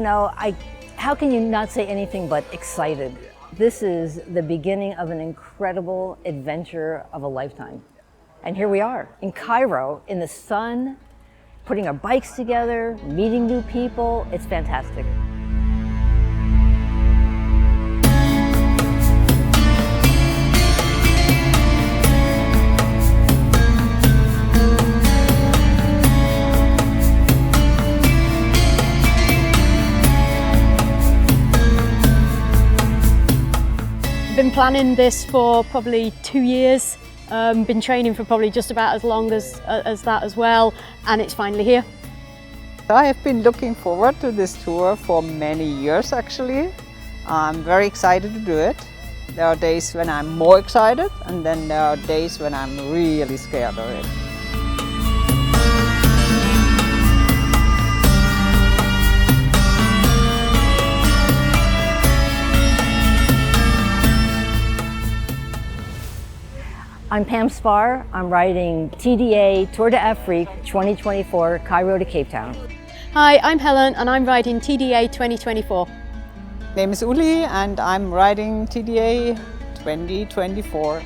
how can you not say anything but excited? This is the beginning of an incredible adventure of a lifetime. And here we are in Cairo, in the sun, putting our bikes together, meeting new people. It's fantastic. Been planning this for probably 2 years, been training for probably just about as long as that as well, and it's finally here. I have been looking forward to this tour for many years actually. I'm very excited to do it. There are days when I'm more excited, and then there are days when I'm really scared of it. I'm Pam Spar. I'm riding TDA Tour d'Afrique 2024, Cairo to Cape Town. Hi, I'm Helen and I'm riding TDA 2024. My name is Uli and I'm riding TDA 2024